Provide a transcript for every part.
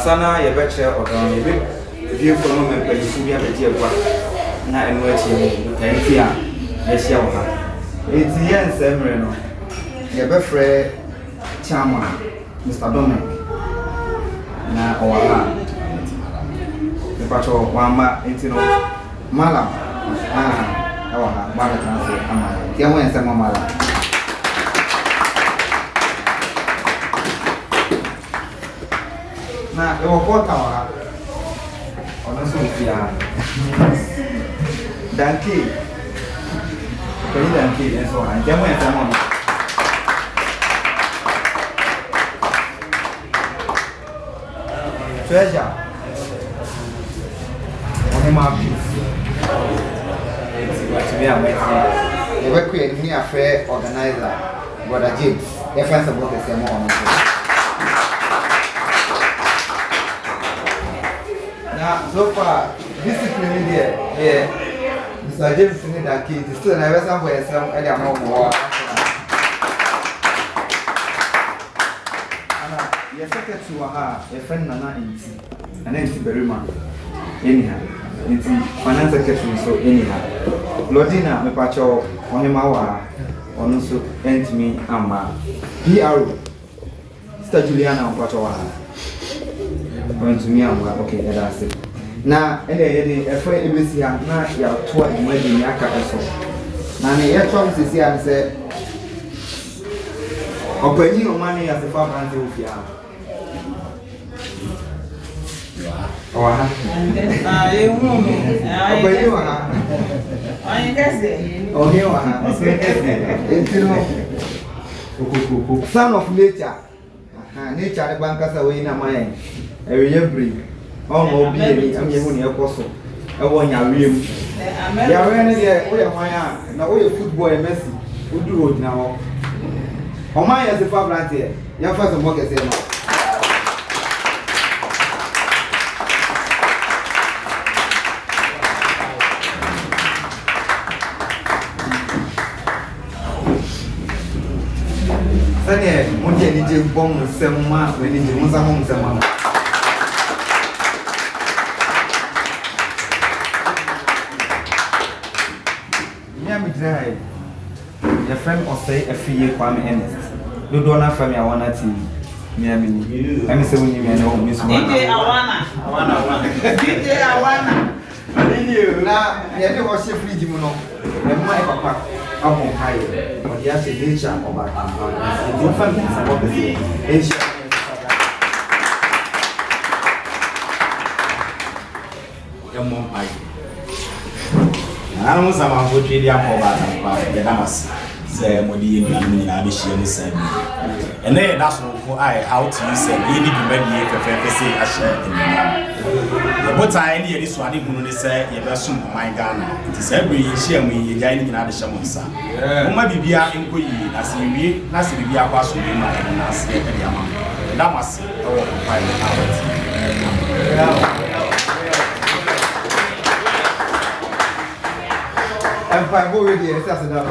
Sana ya betche odon ebe bi ko no me pe su bia be je gwa na enu achi mu kan ti a ya hia wo ha eti ye nsemre no ye be frɛ chama Mr. Dominic na owala e pacho wama eti no mala awa mala kan se ama ya wo nsem mala na eu vou botar lá. Olha só o Danke. Quem danke é só, então é também. Seja. Onde mais vai te ver a mãe. Eu vou criar minha fé organizer. Agora James, é fácil a boca ser mão. So far, discipline there, yeah. Mr. James need that kid. Still, I was somewhere some earlier more. Yes, second to a friend Nana Inti, and then Berryman. Anyhow, it's finance secretary, so anyhow. Lodina, my pacho, on him hour, on also ent me, Amma. PRO. Sister Juliana on pacho. Going to me, okay, that's it. Na ene efe ebesi ya na ya to imagine ya ka eso na ne ya to sisi ya se opanyi o mani ya se fa brande ofia wa ha ye hu opanyi wa ha ayi kase o he wa ha entino son of nature nature bankasa we na mayen ewe bri ọmọ obi emi am yehu ne ekoso e wo nya wiem ya we ne de wo ye hwan a na wo ye football e Messi wo duro odina ho o ma ya se fa brante ya fa so mo kese no sane mo je ni je bom semma we ni je mo sa mo semma your friend or say a fee Kwame Ernest. You don't have family, I want to Miami. I'm saying you know Miss DJ Awana. DJ Awana. Now, you know what's your free Jimono? And my papa up on higher. But yes, a nature of our campaign. It's family about the same. Your mom, I don't know some of what really are about the Damas. Say, Modi, and I be sharing the same. And then that's why how to use it. You need to make the say a share in the but I need this one. You say, you best my Ghana. It is every share me, you guys in the Shamonsa. Maybe be a inquiry as you be, as you be a pass with my and as the Yama. That must our and five already, that's enough.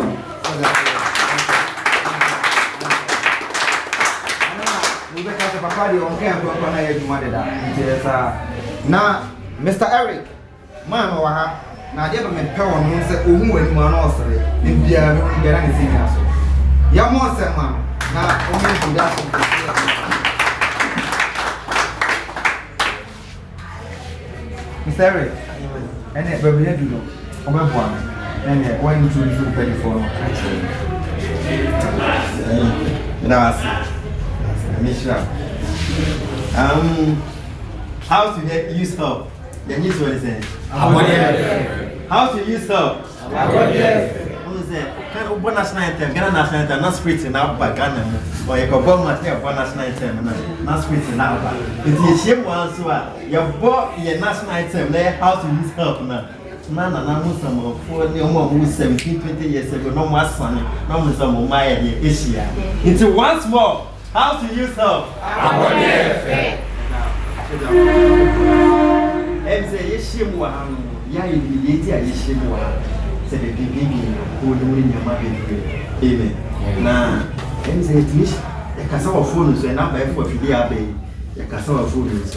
Papa, you can't go on a mother. Now, Mr. Eric, Mama, now, the other power means that who went one also, if you are going to get anything else. Young monster, man. Now, only to that. Mr. Eric, and it will be a do. And they're going to do very for how to use help? The news what is it? How to use help? Can open national anthem, Ghana national anthem, not spirit in our Ghana, or you can bomb national anthem, not spirit in our. It's a shame one so you bought your national anthem there, how to use help now. Nana Musam for the woman who 17-20 years ago, no more son, no Musam Maya Asia. It's once more. How to use help? And say, Yeshua, Yay, Yeshua, said the baby who knew in your mother. Amen. Now, and say, the Cassava phones and now by 40 day, the Cassava phones.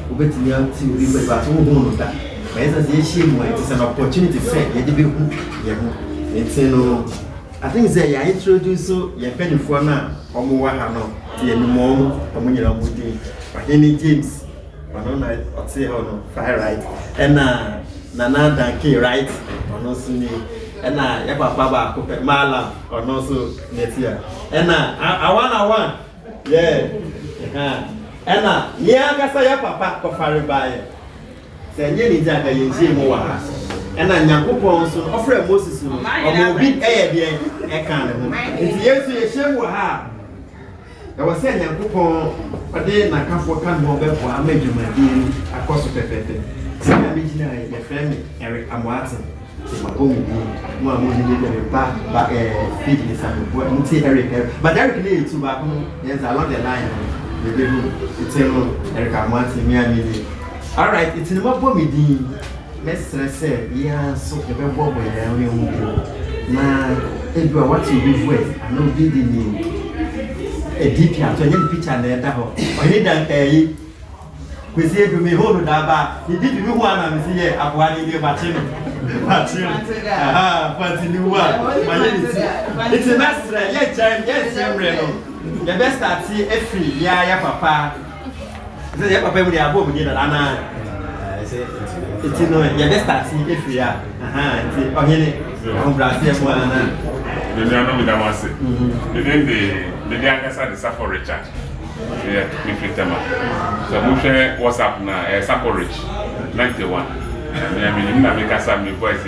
We bet me out to remember about who that. As it is an opportunity to say, I think they are introduced to your penny for now, or more, the more, or when you're moving, or any James, or no night, or say, oh, fire right, and Nana Danke right, or no Sunni, and Yapa Baba, Mala, or no so next year, and I want, yeah, and yeah, Casaya Papa, or fire by. Say, you need that you see more. And I am so offer Moses or big air, I can't. It's yes, you share what I was saying, young coupon, but then I can't for come over for a major my deal across the Pepe. So I'm visionary, your friend Eric Amwatson. My own, more moving back fitness and Eric, but Eric needs to back home. Yes, along the line. It's Eric Amwatson, me. All right, it's in my body. Let's say, yeah, so the boy, now, if you are what you do with, I know didn't a deep picture and I need that. We say to me, hold on, but he did you one and see a one in your machine. It's a master, yes, the best at see every year, papa. The papa with your book, Anna. It's no, your best at see every year. Oh, Brazil, one. The Jano with Damasi. The Diangasa, the Tafo Richard. Yeah, we fit them up. So, Mushe, what's up now? Tafo Rich 91. I mean, you never make us have me voice.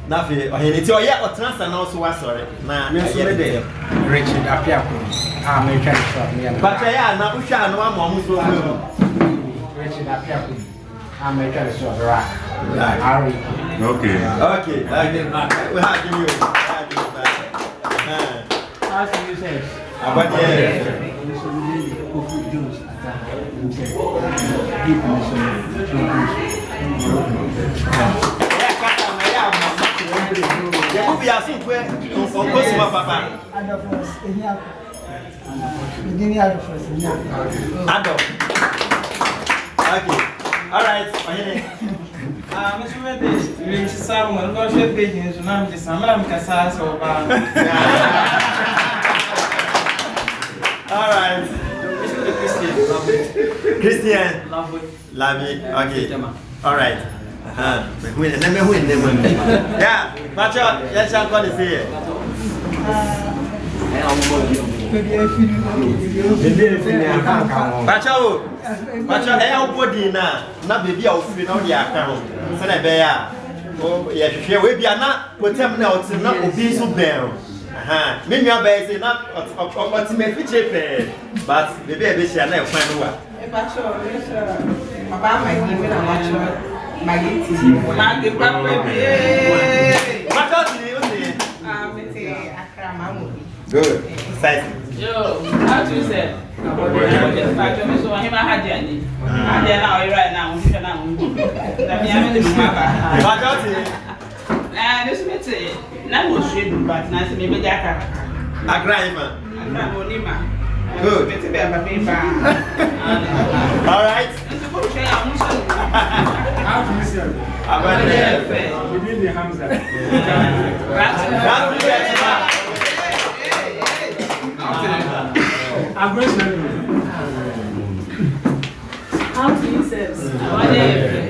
Nafi, it's your yeah, or trans and also was sorry. Now, Richard Akyem. I'm a transfer. But I am not Usha, no one more. Richard Akyem. I'm a transfer. Okay. Okay. I did not. We have you. How do you say? About we are seeing where Papa. Okay. All right. Mr. Medis, you someone go share pages, and I'm just some Casas or All right. Christian. Love it. Okay. All right. Yeah, Pacho, let's have to see it. Pacho, everybody now, not baby of free on the account. Send a bear. Oh, yes, we be not put them now to not be so bell. Maybe your base is not what's made for cheap, but maybe a bit shall never find one. Good. Yo, how do you say? So I'm had Jenny. And then now right now, we can now. And this meeting, now we'll shoot, but nice maybe Jacka. A grandma. Good. All right. How do you say? Within the Hamza. I'm going to How do you say?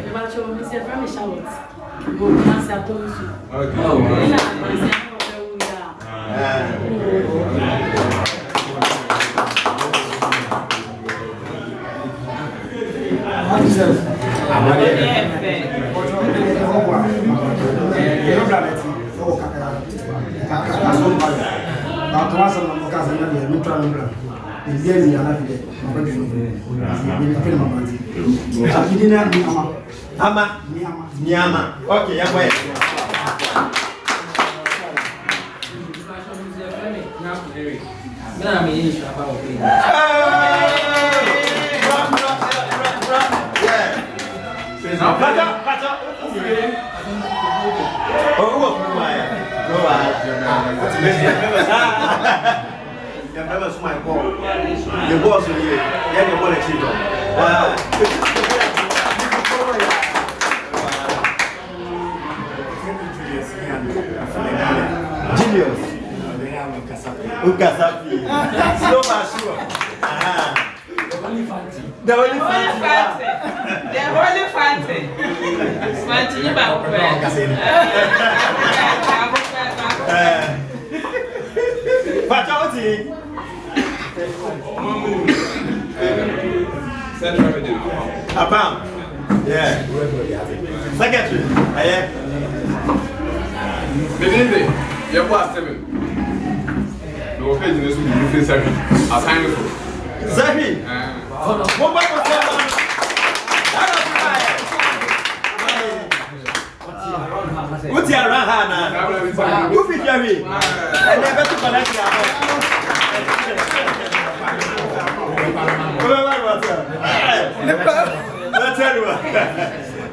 About your Mr. From Charlotte. Go answer to you. Nyama. Okay, yeah, wait. The boss is here. Yeah, the boss is here. Genius. Ukasapi. So much sure. The only fancy. The holy fancy. Fancy about Patauti. Apam. Yeah. Secretary. Medinde, you pass 7. No page in this week, you feel 7. Assignment for. Zahi. What's your Rahana? You be Jerry. I never took a lecture.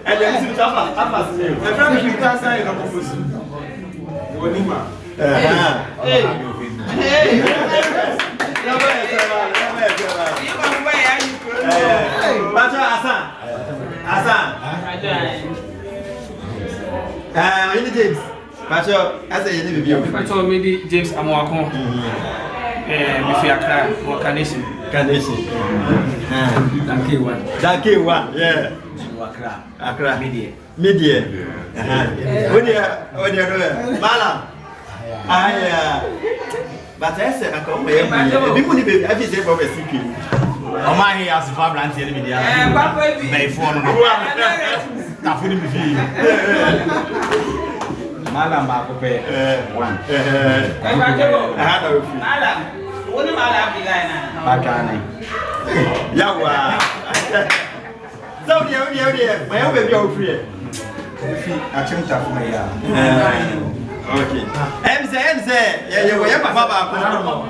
And then you have a name. The family you can't sign a proposal. James. Pacho, as a baby. I told me James Amwakon. If you are Carnation. Carnation. That one, yeah. Accra. Media. What do you do? Malam. But I said, I come here. People need to be every day for a CP. Oh, my hair as a family and tell me the other. They phone. Tafo ni bifi. Malam ba ko pe one. Malam. Woni malam bi ga na. Bakane. Yawa. So dia. My own baby o free. Fi Akyem Tafo me ya. Okay. MC. Yeah, papa ba ko.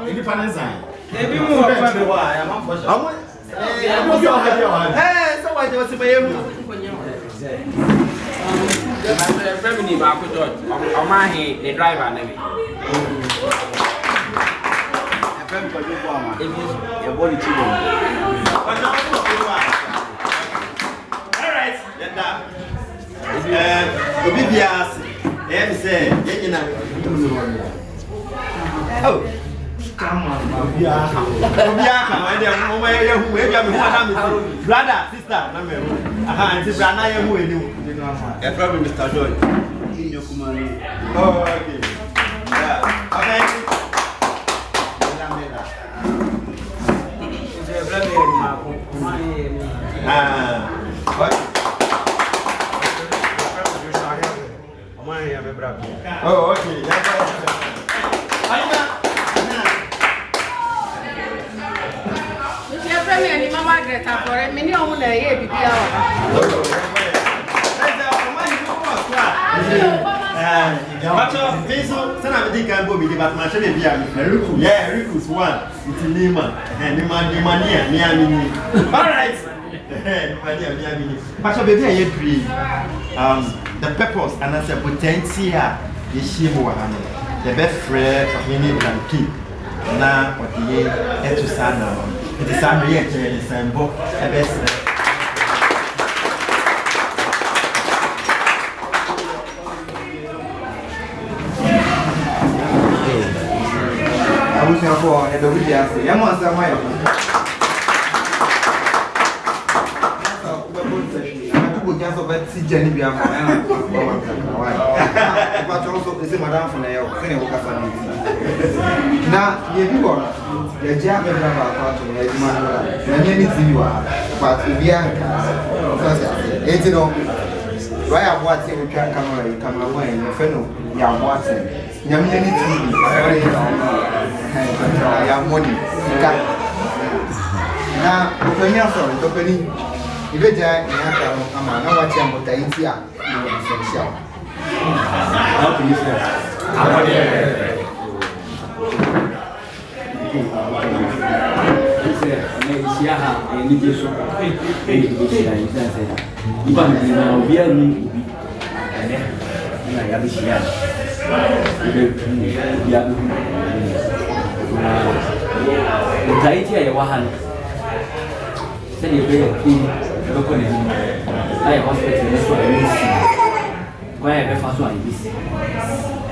Independence. Ebi mu wa pa be wa, ya ma fo so. So why do you say you? The family back to George. The driver name. Alright, Obi bias. Em say, yenina. Oh. Obiaka, when they brother, sister, auntie Brana, you know. A problem, Mr. Joy. Oh, okay. Yeah, okay. Oh, okay. Mama Greta for it, many on the year be the purpose and as a potential is she the best friend of many than keep now what the year to sana. It is some real the same book, a best. I was here for a video. I'm on some way. Just over Jenny Biam. But also, is a madam from the now, you go. The job is about to make money. Many things you are, but we are it's no. Why are watching with your camera? You come away and you feel you are watching. You have many TV. You have money. Now, open your phone, opening. If you are in a car, I'm not watching what I see. You are essential. How do you say? Siaha ni Yesu ni bishia isanse iba na obia ni ubi ene na ya bishia ibe ya na taiti ya wahan sani be ku loko ni ai hospital ni so ni si kwa ya be faso ai bisi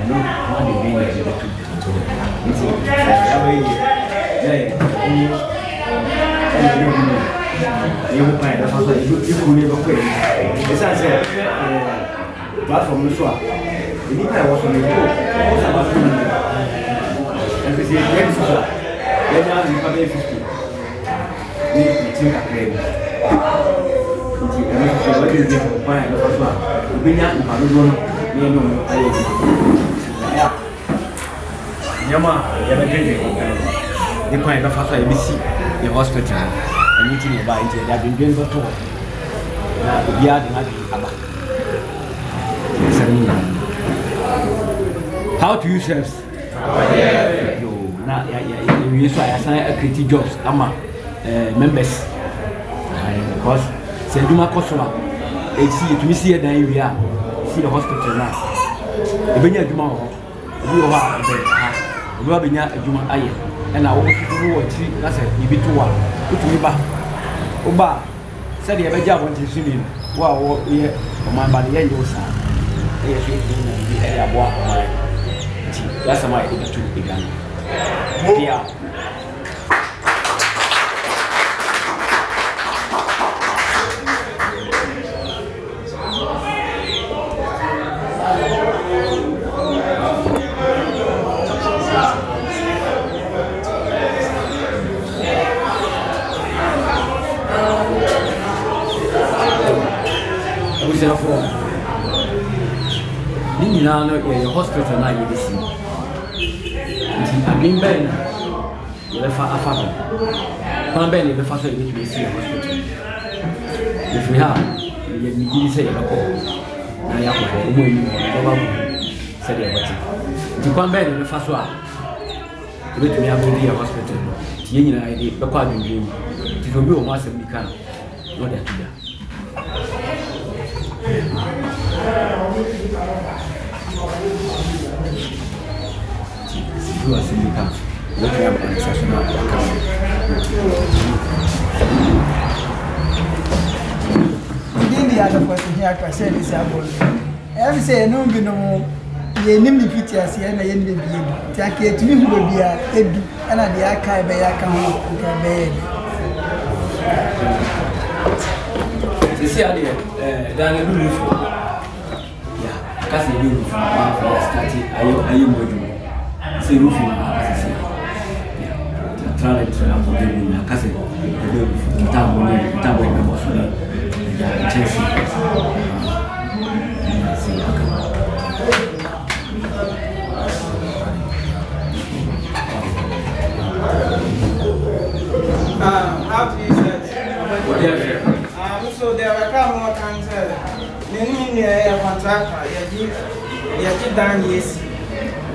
eno ma de be ni be tu nti ya be you find the first you never quit. It's as a platform. The Nipa was on the book. And we say, then now you come 50. We take a claim. What is the point of the first one? We are not Yama, the point of the hospital. Anything about it, they have been doing for 2 years. We are not about. How to use it? You assign a creative jobs. Members. Because say do my customer. See to me see it then we are. See the hospital now. The Benya Juma. We are Benya Juma Aye. And I want to do what that's it. You be too one. Put me back. Oba said the Abeja want to swim in. Wow, yeah, my body and your son. That's my idea to begin. Yeah. Therefore, now your hospital now you see. I've been been the father. One belly the father need to see a hospital. If we have, you say a call. I have said about it. To come back in the first one, to me, I will be a hospital. The idea, the quadrant dream. It will be a massive become. Not that. You are saying that we have an exceptional account. Within the other person here can say this about. Every say no be no ye nim the pictures here na ye be bi. Ti ake tumi hu be bia edu na de aka be ya ka ho ka be. This year dan do roof. Yeah, kasi do roof. Start ayi modu. Say roof na kasi. Yeah. Try to na modu na kasi do roof. Ntambo na boso na. Yeah, Chelsea. How do you say it? So there are a couple more times. Many a contractor, you done yes.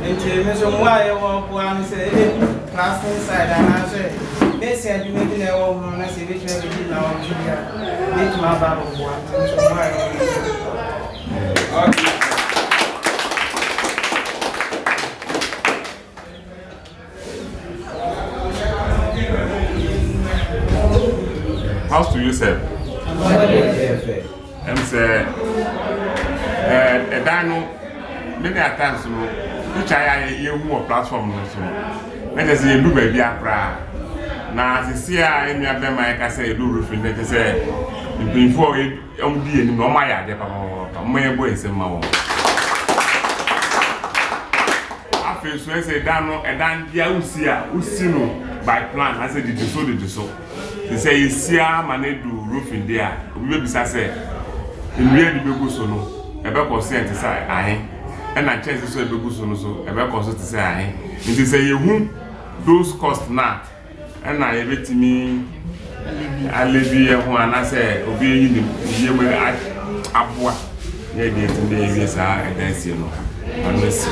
And so why I walk one say, class inside, and I say, they said you making a woman, I say, which way we did now, make my Bible one. So why? Okay. House to yourself. I'm say, Dano, many times, which I hear more platform. Let us say, do baby, now, as you see, I am your I say, do roofing, let us say, before it, be in no my idea, my boys and my I feel so I say, Dano, and then Usia, by plan, I said, did you so? They say you see a man do roofing there. We be say in real the begu so no. Ebe consent say ahe. And I change so begu so no so. Ebe consent say ahe. It say you who those cost na. And I betimi alebi e ho ana say obi yi ni ye we aboa. Ye dey tin dey say e dan see no. Anesi.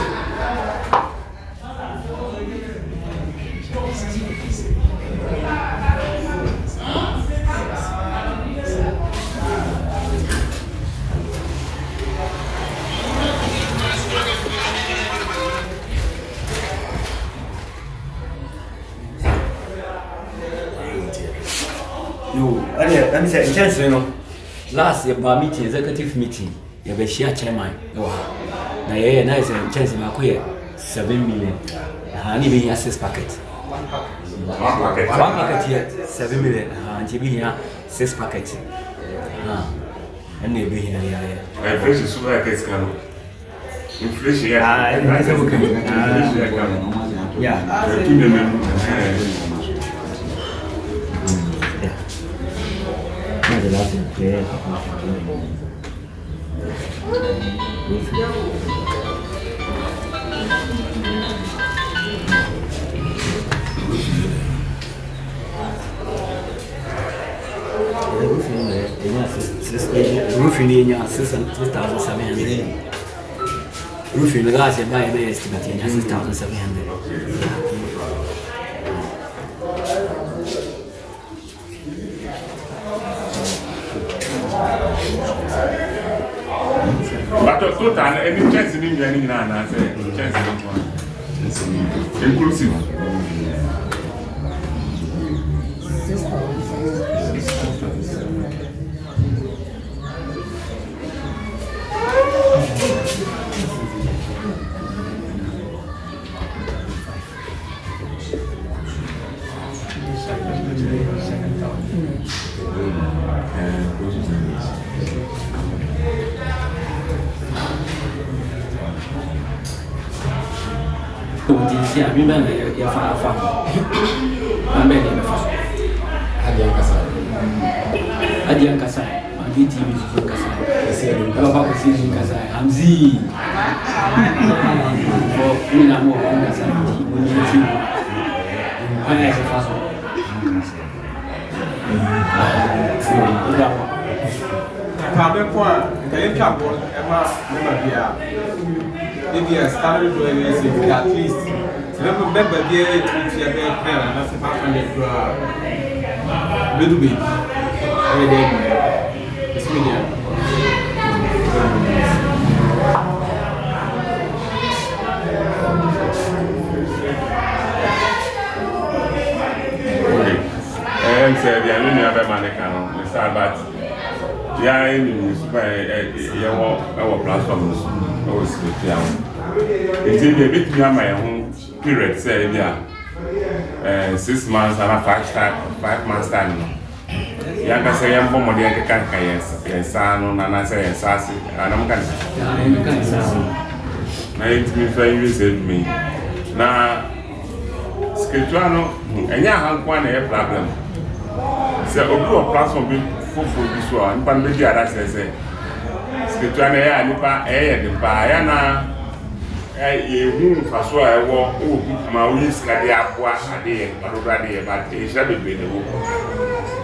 Let me say, chance, you know, last year, meeting, executive meeting, you have a share chairman. Now, yeah, nice chance in Akyem, 7 million. And even here, 6 packets. One packet here, 7 million. And you be here, 6 packets. And you be here, yeah. Inflation is super expensive. Inflation, The last player. Roofing in your assistant 2,700. Roofing the last year by an estimate in 6,700. But total, any chance in India, I say, chance inclusive. I remember your father. I'm ready to fast. Adian Kasai, my BTV is Kasai. Papa is in Kasai. I'm Z. For Minamo Kasai. I have a fast. Maybe I started doing this at least. Remember, dear, it's a very clear and that's a 500 little bit. Every day, it's medium. And said, the only other man can start, but Yeah, our platform was it's a bit near my own period, say, 6 months and a 5 months time. Yaka say, I'm from the Kanka, yes, son, and I say, Sassy, and I'm going to say, me. Now, Sketchuano, and you have one problem. So, a platform for this one, but maybe I say, Sketchuana, Nipa, the Bayana. You first of all, my wings can be up one day, but it shall be the book.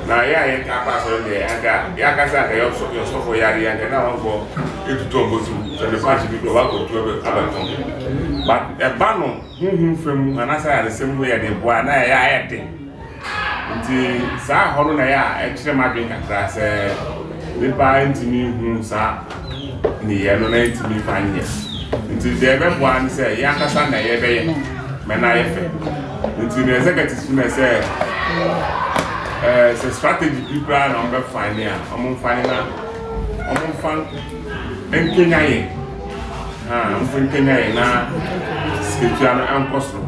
Now, I can't pass on there, and Yakasa, your software, and now go into Togo to the party people who go to other country. But a banner, from an answer the same way they were, and I had it. Until Sir Holonaya, extra marking at class, the buying to me, whom Sir, the yellow night to me fine yes. Until the other one say, Yakasa, Menai, until the executive say, it's a strategy people are number finding, among finding among fun and Kenya. I'm from Kenya now, Sketchuana and Costo.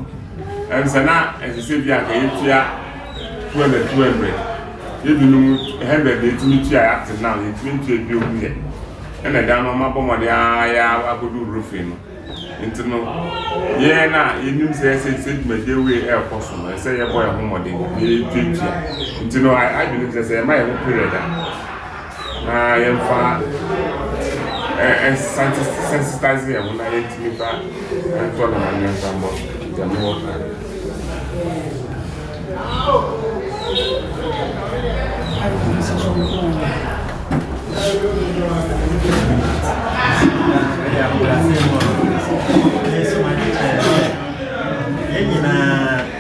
And so now, as you said, you are 200. You do 100 days to meet you after now, it's been to a building. And I down on my bomb, I could do roofing. Into no, yeah, now you knew say my dear way air possible. I say a boy home or into no, I believe that I might have period. I am far and sensitizing when I ate to me back and told my young family. The more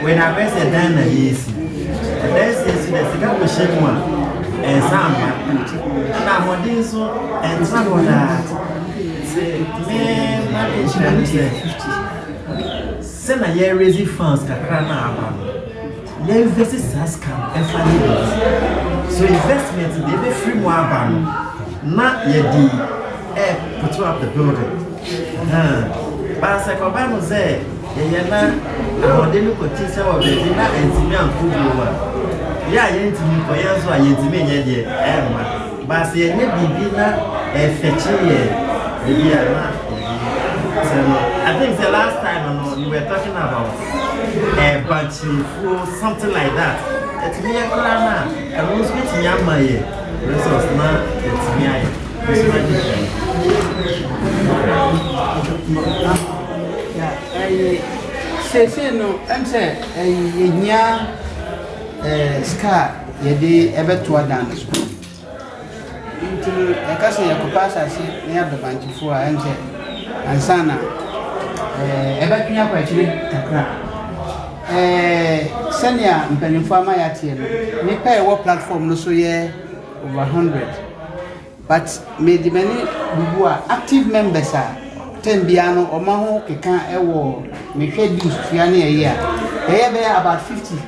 when I was a dana easy, and there's the cigar shake one and some now what is so and some of that send a year raising funds Kakrana. They invest in Saskam and family. So investment they be free more not yet the put up the building. But Sakobano say, I didn't put this out of the dinner and see me and food over. Yeah, I ain't me for years, so I ain't me yet. But see, I be dinner and fetching I think the last time you were talking about a bunch of something like that. It's me a clan, and who's getting Yama resource now, it's me. Say no, I'm saying a scar, ye ever to a dance. Into a cousin, a pass, I see near the bunch before I enter and Sana. Ever clean up actually. Senya Mpenifama Yatian, me pay what platform no so ye over 100. But me the many who are active members are 10 piano or maho keka ewo me share dues fiani a year. They have about 50.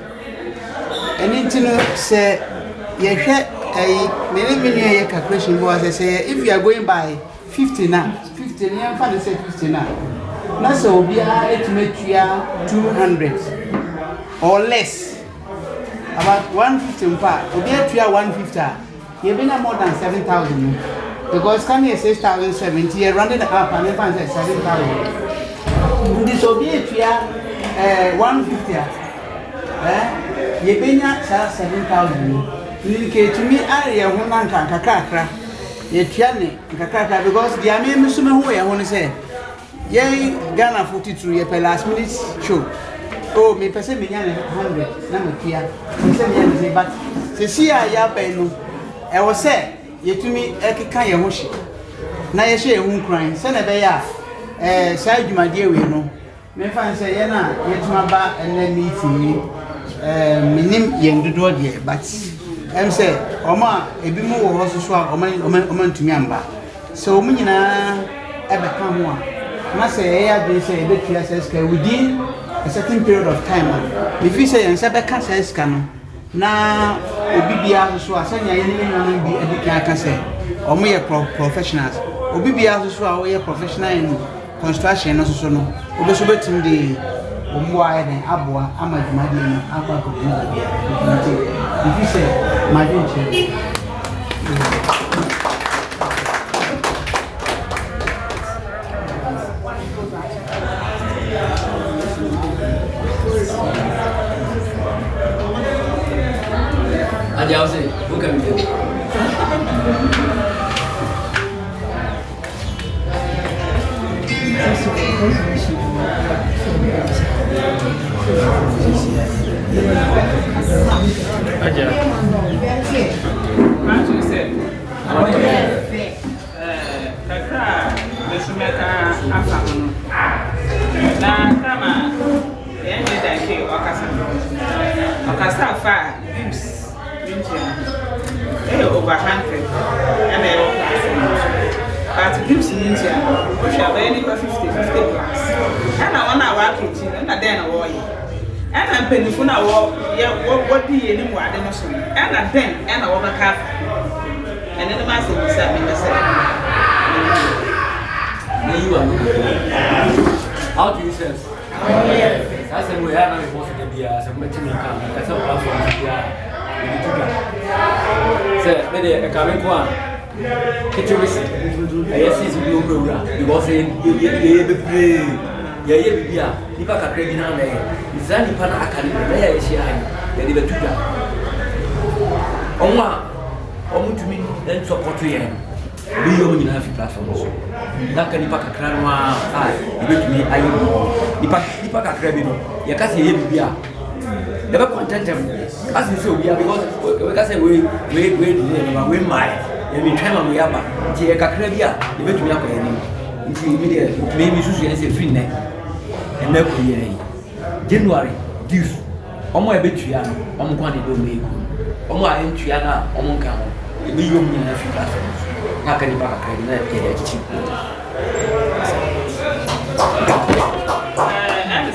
And into say ye share a many calculation was I say if you are going by 50 now, 50 year fan say 50 now. Now so be to make you 200 or less. About 150 part, or be 150. You've been more than 7,000 because come here 6,070. You're running up and then 7,000. This will be 150. You've been at 7,000. You to me, area one man can kakra. You're trying kakra because the Amen Musume who I want to say, yea, Ghana 42 year per last minute show. Oh, me per se 100. Number here. But the see I yapeno. I was say, you to me, Eka Yamushi. Now you share one crying, send a bear. Side my dear, we know. Me fan say, Yana, yet my back and then meeting me. Minim yen do dear, but I'm say, Oma, a bit more horses swap, Oman to Miamba. So, Mina ever come one. And I say, I did say, the TSS within a certain period of time. If you say, and Sabeka says, Cano. Na obibia so asanya ye ni nyame bi edika aka se omo ye professionals obi bia so a we professional in construction no so no obi so betim de omo aye den aboa amadumade no akwa ko bia if you say madinche Aja ose, bukan video. Aja. Macam saya. Kakak, besumeka apa pun. Nah, sama. Yang kita ini okasa fa views. Over 100 and they all but gives in India, which are very 50 plus. And I want to work kitchen and then a war. And I'm penny for now, what be any more than a son. And then and I over half. And then the master was saying, You are how do you say? I said, we are not supposed to be a material camp. That's all platform. Say, maybe a coming one. Kitcheris, I see some new program. You was saying, yeah, if I can create in our name, it's only Pana Academy, there is here. They never do that. On to me, then support you. Be only in half platforms. That can impact a crown. I with me, I impact a credit. You can't see him. Never content them. As you say, we are because we can say we might. And we try and we are back. See, a crabia, you bet me up any. Immediately, maybe you should say free neck. And never January, deuce. Almost a bit triana, almost one don't make. Almost I am triana, almost come. You be young in a few platforms. How can you back a credit?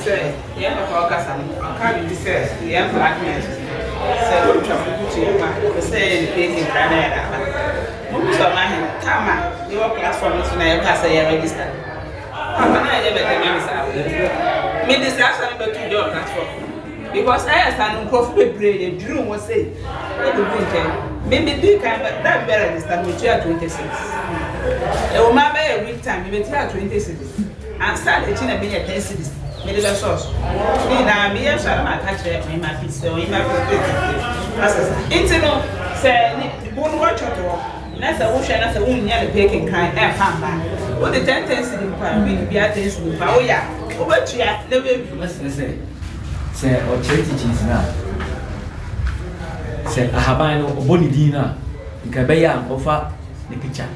Say, yeah, for Cassan, can't be said, the young black man. Say, what you say, in Canada. So, my Tama, your platform is now pass a register. I never made discussion about your platform because I stand on coffee bread and Drew was say, maybe do kind but that better than with you at 26. It will my every time you at 26 and start a chin being a 10 cities. Medical source. Now, me and Shalom attach in my piece, so in my Intino said, won't watch your talk. That's a ocean as a woman near the baking kind and found back. What the 10 tenths in the pan, we be at this with oh, yeah. Over to ya, the way you must say, or charity cheese now. Said, I have a body dinner. You can buy and offer the picture.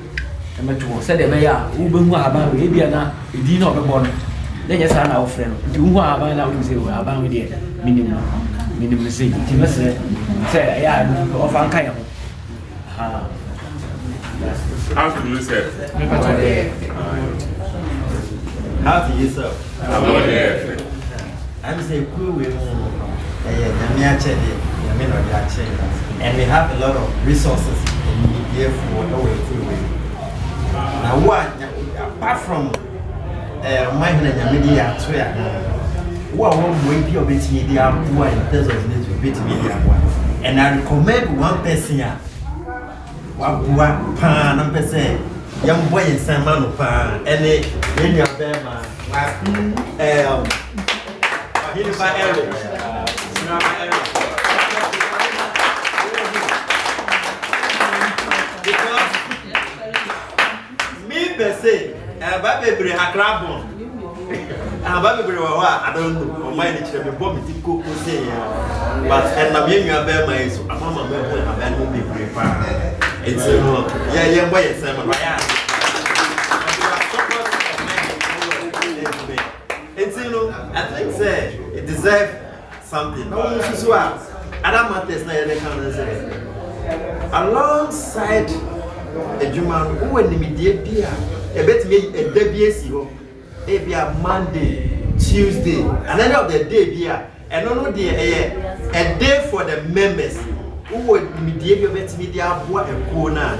And the said the mayor, who been about maybe a dinner of a bonnet. Then yes, I'm our friend. Do you want to now to say, well, about with the minimum say, you must say, yeah, of Akyem. How do you say? How do you say? I'm saying, cool with and we have a lot of resources in media for the way through. Now, what apart from my media, who are one way to be media, who are in terms of this bit media, and I recommend one person. What pan and per se, young boy in San Manu pan, any in your bema. Here's my area. Because me per se, Baby a crab. Baby, I don't know. My nature be bombing to cook, but and I'm young about my so I'm a man will be prepared. It's yeah, boy, it's I think say it deserves something. No, so Adam Matters alongside a German who in the media, a bit me a debut, a Monday, Tuesday, and end of the day here, and no a day for the members who would mediate your media, what a corner.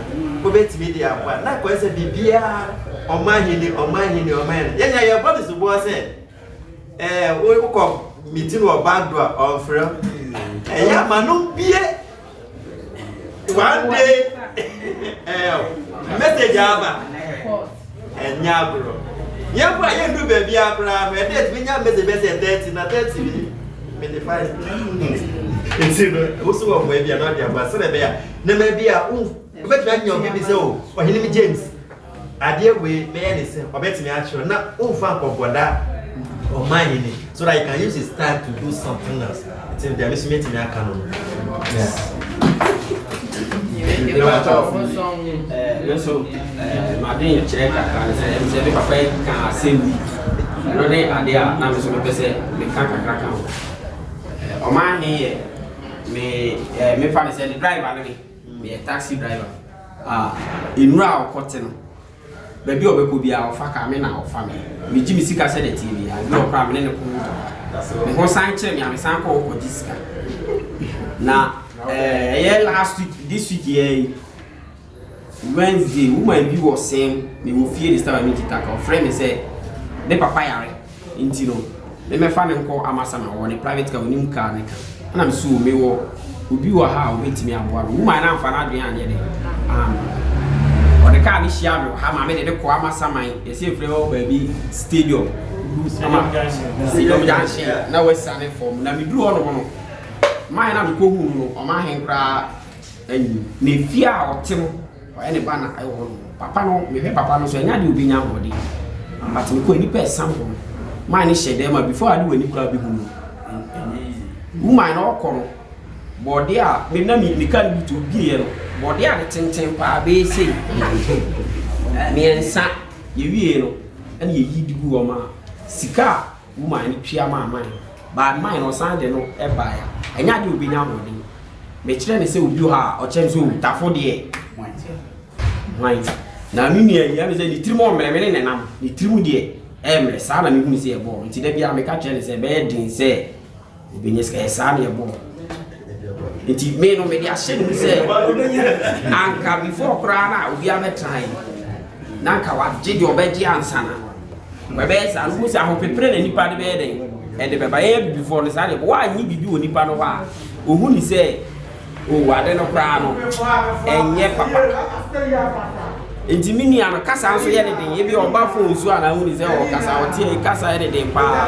obet me dia kwa na kwa se bibia omahini yenya your body so bo say we ko meeting or back door on frame ya manu bie one day message aba enya bro ya kwa ye do baby abra me date me nya message 30 na 30 me the five nsino usu wa mwe bia na dia ba se be ya na me bia obetumi anya obi bi se o ohini mi James ade we me ya ne se obetumi a chiro na umfa nkoboda o mahini so that he can use his time to do something else until the amusement me aka no yes so madin chere kaka se be papa kan assembly no dey ade a na me so me pese me kan kaka kan o mahini me fa me say the driver na me a taxi driver inura okote no baby obeko bia ofa ka me na ofa me ji mi sika se the TV I no pra me ne ko me ho san kire me am san ko disika na last week this week here Wednesday woman bi was saying me wo fie this time me kitaka o friend me say the papa yare intino me fa ne ko amasa na wo ne private car onim car ne ka na me so me wo obi wa ha obetimi aboa no woman na amfa na adwen anye de o de car ni shia me ha ma me de ko amasa man e se frɛ wo baby stadium stadium junction na we sane form na me duru ho no man na me ko hu no o ma hen kra anyi ne fia a otem o ene ba na ayo no papa no me hwe papa no so nya de obi nya hode but me ko ni pe sample man ni shede ma before ade wani kra bi hu no woman na okọ body a me na me kan bi to bi no body a de tenten pa be sei me ensa ye wie no ene ye yi digu o ma sika woman ni twia ma man ba man no san de no e ba ya enya de obi nya hode me kire ne se obi ha o chem so Tafo de why na mi mi ya me se ni trimo mmereme ne nam ni trimu de emre sa na me hu se e bo nti da bia me ka kire ne se be din se obi nyeska e sa na e bo nti me no me de ahye ni se anka before kra na obi a metran na anka wa je de obeji ansa na we be sa no se aho pepre na nipa de be den e de be ba ye before no sa de wa anyi bibi wo nipa no wa ohu ni se o wade no kra no enye papa enti mini an kasa anso ye de den ye bi oba phone su ana hu ni se o kasa o tie kasa ye de den pa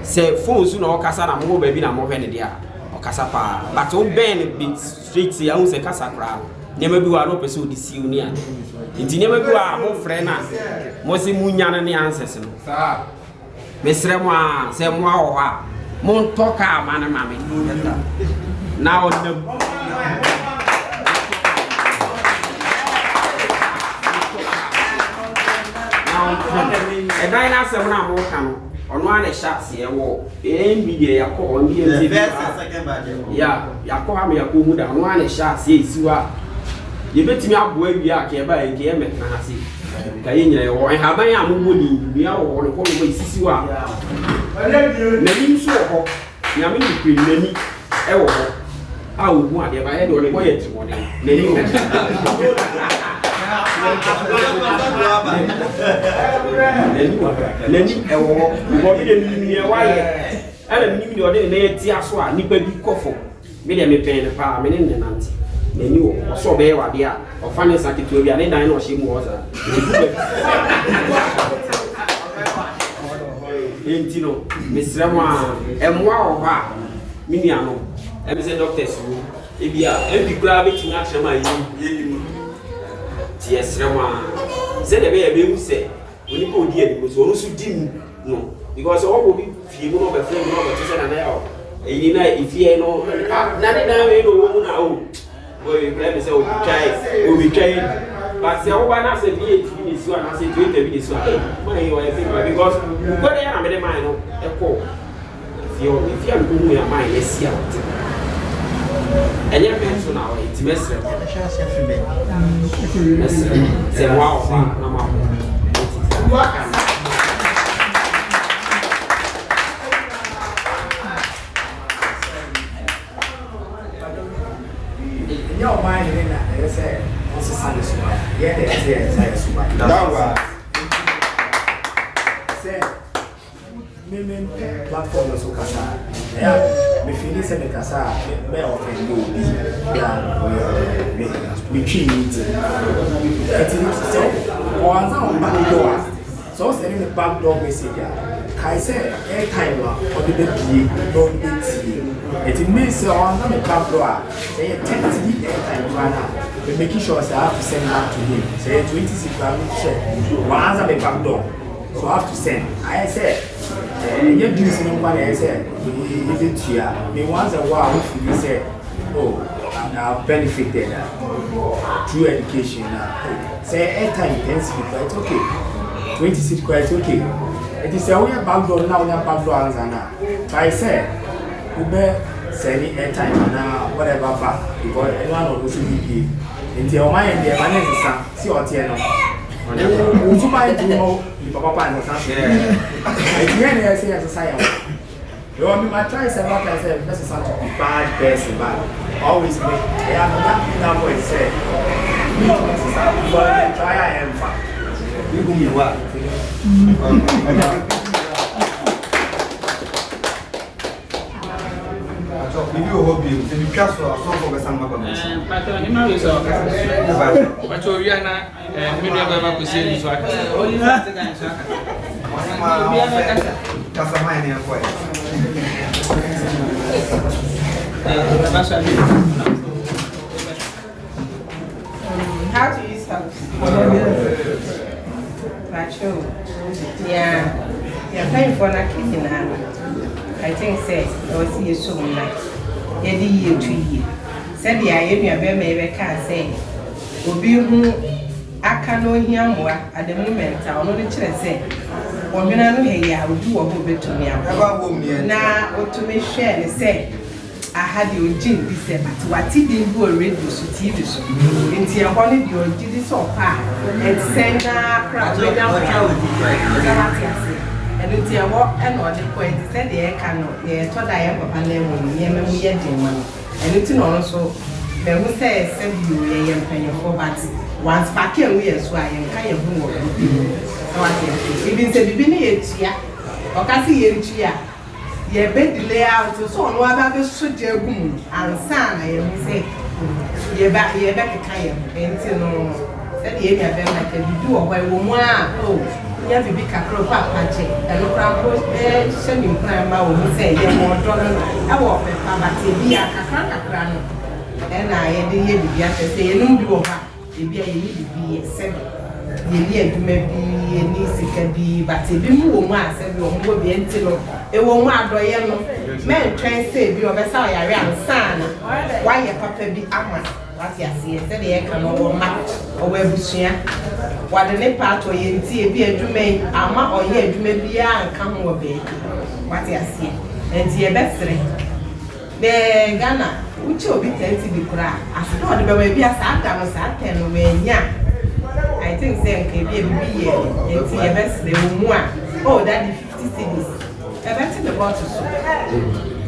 se phone su na o kasa na mo ba bi na mo hwe ne dia o kasa pa but o ben bi straight ya hu se kasa kra ne ma bi wa no pese o di si uni an enti ne ma bi wa mo frɛ na mo se mu nya ne answers no sa mesrɛ mo a se mo a o ha mo ntoka ma na ma me now the e dai na se na mo ka no ono a na sha se e wo e media ya ko on die TV ya ko ha me ya ko mu da ono a na sha se esiwa ye betimi abo awi a ke ba e ke me na ha se ka ye nyina ye wo e ha ban ya mo boni bia wo no ko mo isisiwa na ni so ho ya me ni kwini e wo ho a ogun ade ba he do le boye ti won ni ni o nani e wo bo bi de ni e wa ye ala mi o de na ti aso a nipa bi kofo me de me pen pa me ne nanti nani o so be wa de a o fa ne sakitu bi a ne dan na o hye mu o sa enti no mesra mo a emwa o ba mi ni ano e be se doctors wo e bia e bi kura be ti na chema ye ni ti esra mo a se de be e be hu se oni ko di e so onu su di no because o bi fie mu no be friend no be se na na ya o e ni na ifie no na ne dan we no wo mu na o we be se o try but se o ba na se bi e ti ni si wa na se 20 bi ni si wa ma e o e because go there na me de man no e ko if you are going to my yes here and you mention now it's mesra say wow na ma your mind in that say say me platform no so kasa yeah me feel say me kasa me offend you yeah me treat it is so once on back door so sending the back door message kai say airtime or the baby don't eat it means on the back door say 10 airtime now we making sure say I have to send back to him say 26 check once on the back door so I have to send I said you do something one I said if it's here me once a while you say oh I've benefited through education say airtime 10 it's okay 26 it's okay it is a way back door now back door answer now but I said you better send airtime now whatever back because anyone will also be into your mind there man is see what you know you buy to know papa and something I hear say as a science you want me my try several times say this is such a bad person but always make I am not number say but try I am fine you go me what if you hobby you trust for so for some connection but you know is but you are not me never go see you so only that guy so kasa mine ya kwa how to use help yeah paying for na kitchen I think say I was here so much yedi year 2 year said the ayenu be me can say obi hu aka no hia moa at the moment I no dey kire say wonwena no he ya obi wo ho betumi na otumi share ne say I had the origin this but what he didn't go radio so TV so nti e ho ne the origin so pa and send na crowd we down and it's a walk and on the point said the air canoe, yeah, told I am papa name, yeah, we had the money. And it's also, there was a send you a young penny for but once back here, we are swine, kind of homework. Even said, you've been here, or can see you, yeah, bed delay out, so no other should your room and son, I am say, you're back a kind of, and no, said the area like you do away woman, oh. Yeah, we big across Papache, and look around, sending crime. I will say, you're more drawn. I walk with Papa, be a crano. And I had the year to say, no, you will have to be a seven. You need to maybe a niece can be, but if you move once, everyone will be until it won't matter. Men try and save you of a sorry around son. Why your papa be ama? What you see, said the air can over match or where Bushia. What the part or you see be a domain, ama or ye do maybe and come over baby. What you see, and see a best ring. The Ghana, which will be tempted to cry. As not the baby as I can when ya. I think say can be a baby and see a best ring. Oh, that is 50 cities. I went in the bottle.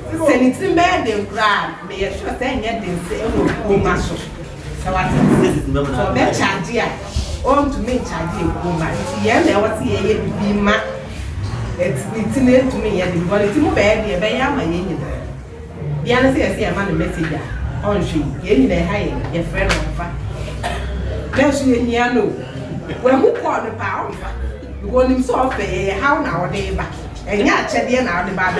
Send it to bed and cry. May I sure say yet they say, oh, muscle. So what is so that charge on to me charge woman. Yeah, there was here to be ma. It's near to me, and but it's more bad, yeah, by my union. The other say, I see a man messenger on she, getting a high, your friend of fat. There's you know. Well, who called the power? You want him so fair, how nowadays back. And yeah, Chadian now the bad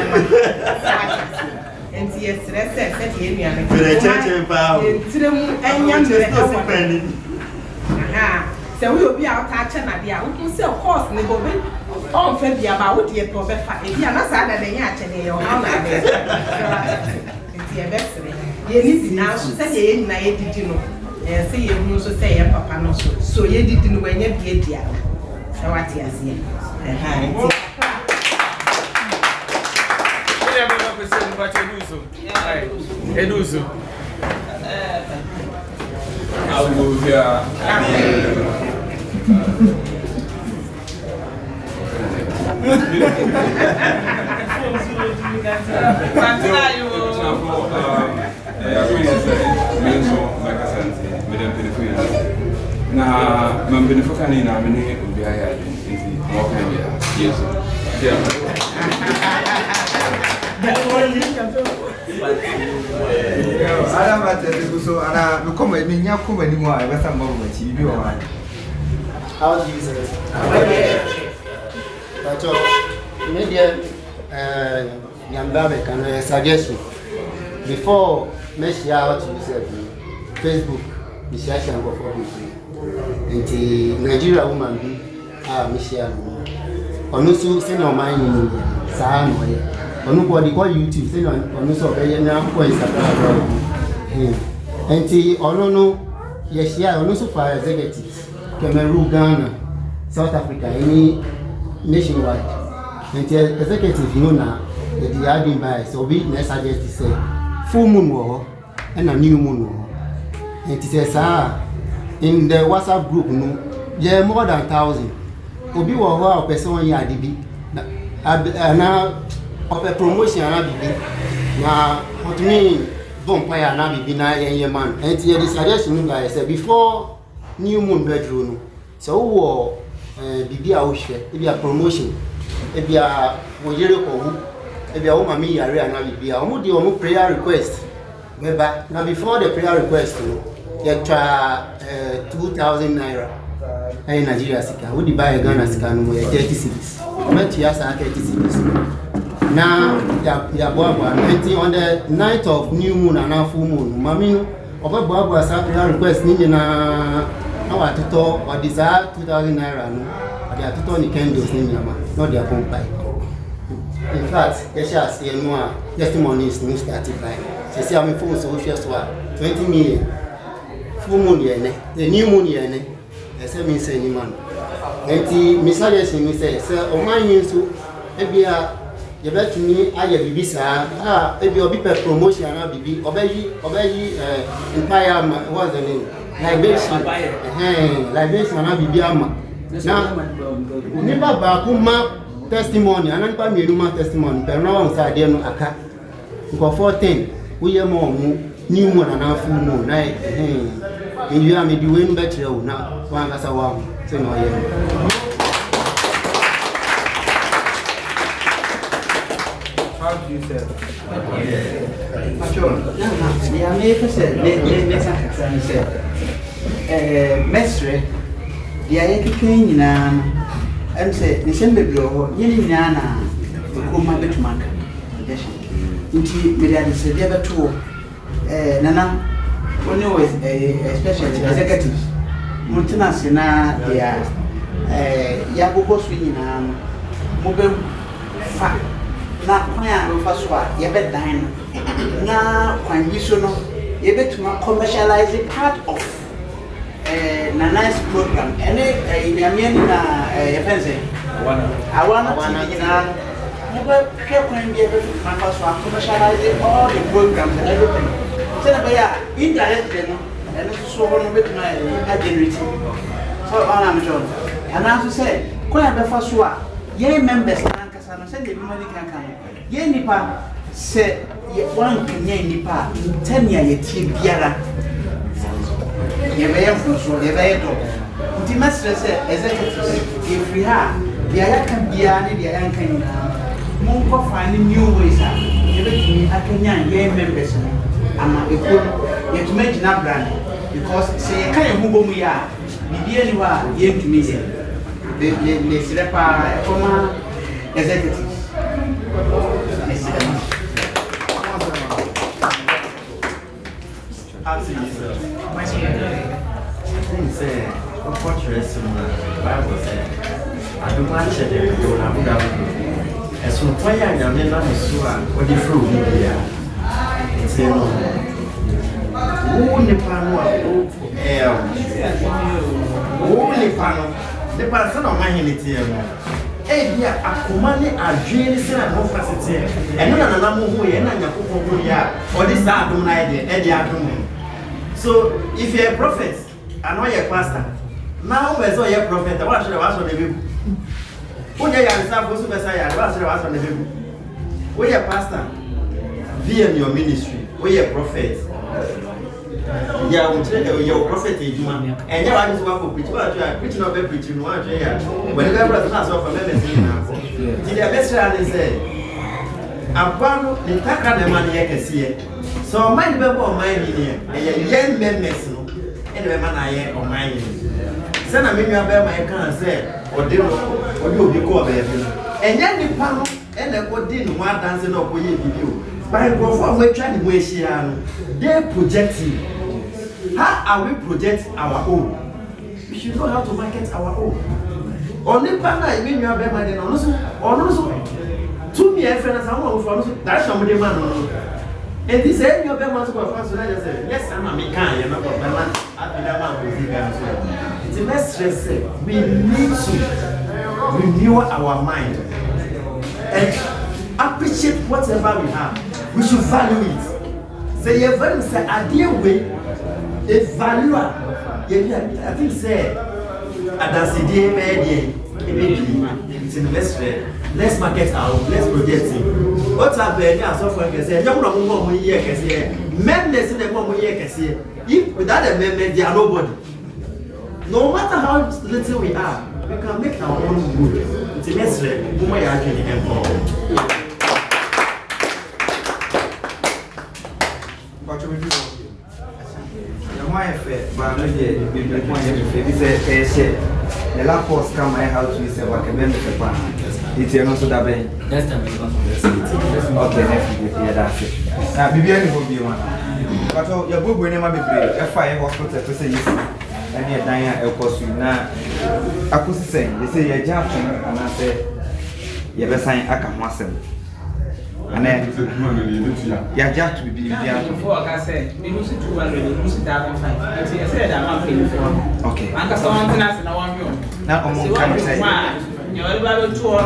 and yesterday said he and so we will be out catching at the out. So, of course, we go on February about the professor. If you are not sad than actually, or how that it's your best. You need now to say, I did you know, and say you also say, Papa, no, so you didn't when you get here. So, what you see. But Eduso. I will be na More kind of yes. Adam at so and I come and in your company more. I was a moment. You are. How do you say it? But maybe Yambabe can suggest you before mesh out yourself Facebook, the session go for the Nigeria woman be Michelle. Onusu send on my Sam Onubody call YouTube, send on Onusu now for Instagram. And Onono, yes, yeah, Onusu for executives, Cameroon, Ghana, South Africa, any nationwide. And the executive, you know now, the adding by so we next suggest to say full moon war and a new moon war. And it says, in the WhatsApp group, no, there are more than 1,000. Obi wa ho person ya dibi na ope promotion na bibi na otumi bonfire na bibi na yen man and you decided no guys say before new moon bedroom no so wo bibi a wo hwe e bia promotion e bia wo yere ko hu e bia wo mami yare na bibi a wo di wo prayer request meba na before the prayer request no you try 2,000 naira in Nigeria sika we buy a Ghana sika no 30 cedis met ya sa 30 cedis now ya boa 20 on the night of new moon and full moon mami no oba sa prayer request ni na wa toto or desire 2,000 naira no dia toto ni candles ni nyama no dia pompai in fact yes as you know testimonies no started by say am phone so share so 20 million full moon ye ne the new moon ye ne ese mi se ni man enti misale se mi se o man yin so e bia ye betumi aye bibisa e obi pe promotion na bibi obeyi empire what's the name libation libation na bibi ama na ni baba ku ma testimony anan pa mi ma testimony pe na won sa de no aka ko 14 uye mo mu ni mu na fu mu na you are me doing better now. One as a one, so no, How do you say? Yeah, me say, mestre, the Akyem na and say the same blow, yin yana, the Kuma Betmark. Indeed, me said, never two, Nana. When you was especially executives, multinational na dia yagogo swing na mobile fa na kwanya no fa so a ye be dan na kwan bi so no ye betuma commercialize part of na nice program ene nyame na ye pense awana TV na mobile ke kwan bi ye betuma fa so a commercialize all the programs and everything. So indirect and so on bit my generate. So I'm John. And I say, quite a before ye members and Cassandra said the money can come. Ye nipa say one can ye nipa 10 years ye biara. Ye may have so ye may do. The master said executives if we have the Akyem biani the Akyem Munko finding new ways. Everything Akyem ye members. Ama ekon yetuma gina brand because say you can move mu ya bibia ni wa yentumi ye le sirepa former executives say fortress Bible say I do much there do na buda as so fire nyame na so a odi fro bibia say no who ne pano who ne pano the person of my hinity bia akoma ne adwene se na no facete eno na nana mo ho ye na nyakofo ho ya odi sa adom na e de adom. So if you're a prophet and not a pastor, now we're so a prophet, what should I ask on the people? Who you are supposed to say, what should I ask on the people? We are pastor, be in your ministry, we are prophet. Yeah, we tell your prophet is man. And you are just one for preach. What you are preaching or preaching one here. Whenever brother has offer members now. The best one is Abano the taka the money I can see. So mind the member of mine here. And young members no. And the man I am on mine. Send a million bear my can say or do or you be called baby. And then the panel and the what didn't want dancing up with you. By perform we try to waste they projecting. How are we project our own? We should know how to market our own. Only partner I mean you have better than also. To me, I friends, I want to that's somebody man. And this end your better to go first. I just say, yes, I'm a mechanic, you're not a man. It's a less stress. We need to renew our mind and appreciate whatever we have. We should value it. Say, you're very sad, I deal with. A value, I think, say, that's the day, it's investment. Let's market out, let's project it. What's happening? I saw for say, young woman, year can say, men, less than 1 year can say, if without a man, they are nobody. No matter how little we are, we can make our own good. It's investment, woman, you actually have. What we do? My fair, but maybe the lap post come my house with a member. It's also that way. That's the okay, next week, that's it. Now, Bibiani will be one. But your book will never be brave. A fire hospital to say yes, and you're dying at El Costu. Now, I could say, they say you're jumping, and I say, you're the sign Akyem myself. And then, yeah, just to be before I said, we lose it 200, we lose it 1,500. I said, I'm not paying for. Okay. I'm just someone else in our room. Now, I'm going to say, you're about to tour.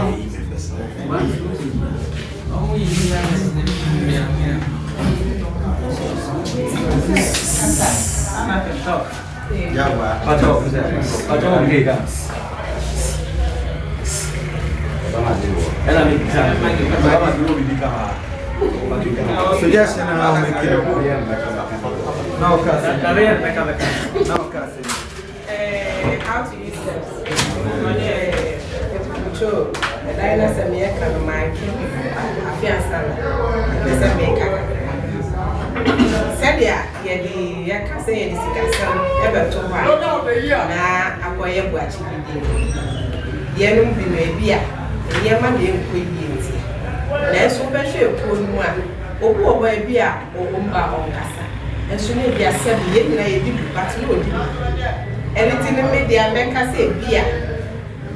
Suggestion I'll make it no cousin. No cousin. How to use them? Sure. The diners and me can mark a fiancé. This is me. Said ya can say this is ever to buy. Now, acquire what you did. Be maybe Yama being queen. Let's open ship for one. Oh, boy, be a Omba on Cassa. And soon as you are 7 years, I did, but you will do anything in media make us say beer.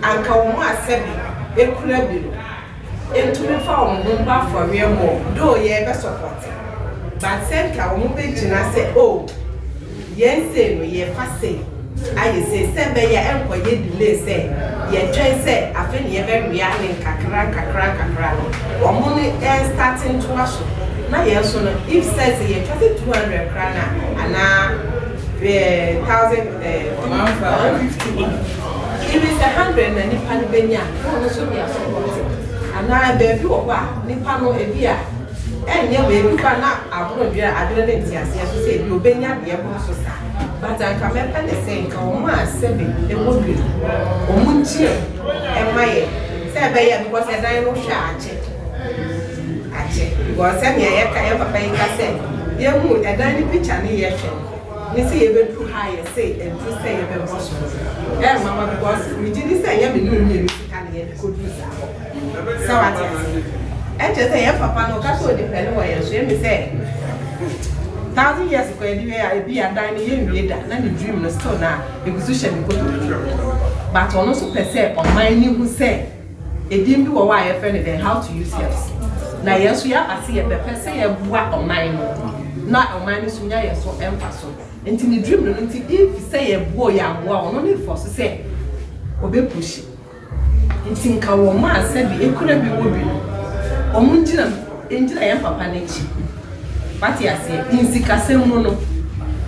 And Kawama said, it could have been into the farm, Mumba for real more, though ye ever support. But said Kawamu and I said, oh, yes, say, ye fast say. I say, send by your uncle, ye delay say, ye try say, I think ye very real in Kakra, or money air starting to wash. Now, yes, if says ye 200 krana, and now 1,000, 150. If it's 100 and Nipan Benya, also be a support. And now, baby, or what, Nipano a beer. And yeah, we cannot, I won't be a didn't say, you Benya be able to say. But I come up and say, come on, Sebi, it would be Omunchi and my Sabaya because I don't charge it. I check because I'm here, I ever pay cassette. You would a dining picture near you see a bit too high, say, and to say a bit possible. Yeah, Mamma, because we didn't say every new could use that. So I just say, Papa, no, that's what the fellow is. Let me say. 1,000 years ago, I be a dining in that, and you dream the store now, because you shall go to. But also per se, on my new who say, it didn't do a wire friend and how to use yours. Now, yes, we are, I see a per se a what on mine, not on mine, so yeah, so emphasis. Until you dream, until if you say a boy, I'm well, only for to say, obey push. It's in Kawama said, it couldn't be wobbly. Or Munjina, into a papa nature. But yes, in Sikasemono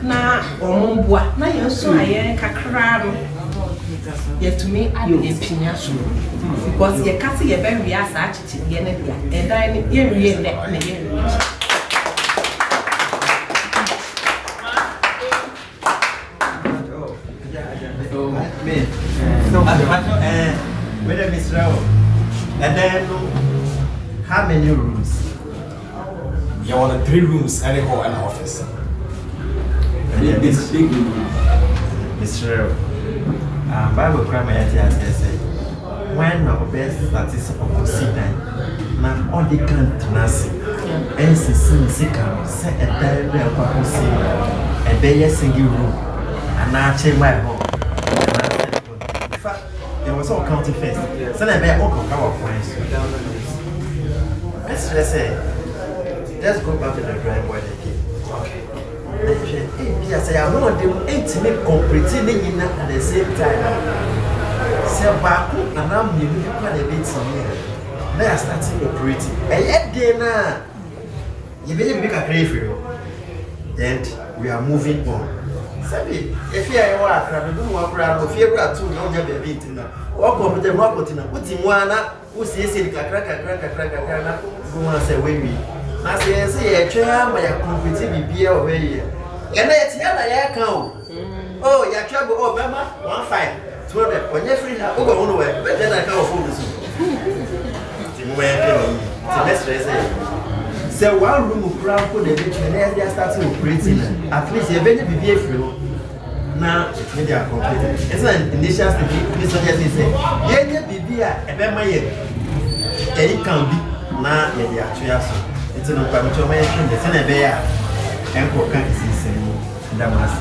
na Omombua, na yoso aye kakra yet to me I be pinyaso because ye kase ye be wi asa achichi ye na bia e dan ye wi na ye Me. No. Where the Mr. And then how many rooms? You want 3 rooms and a hall and an office. Big Mr. Bible crime I say when the best statistical sit now all the country and see say a diary see a bay single room and I change my home. In fact, it was all county first. So I bear all our points. Let's say, let's go back to the driveway again. Okay. Yes, I am not the intimate completing at the same time. Say Baku and I'm living quite a bit here. They are starting operating. And yet, dinner, you better make a crave for you. And we are moving on. Sabi, if you are a crowd, don't walk around with your two young baby. Walk over the rocket in a putting one who says it crack, go and say, wait. I say, a chair, my competitive beer away. And it's I count. Oh, your trouble, Obama, 1-5. 200. When you're free now, over one way, but then I can't afford this. So, one room of crowd put the bitch and they are starting operating. At least you're very behavioral. Now, they are completed. It's an initial stage. This is say, yeah, be a better year. And it can be now, they are 2 years. It's an open to mention the Senate and Coca is in Damas.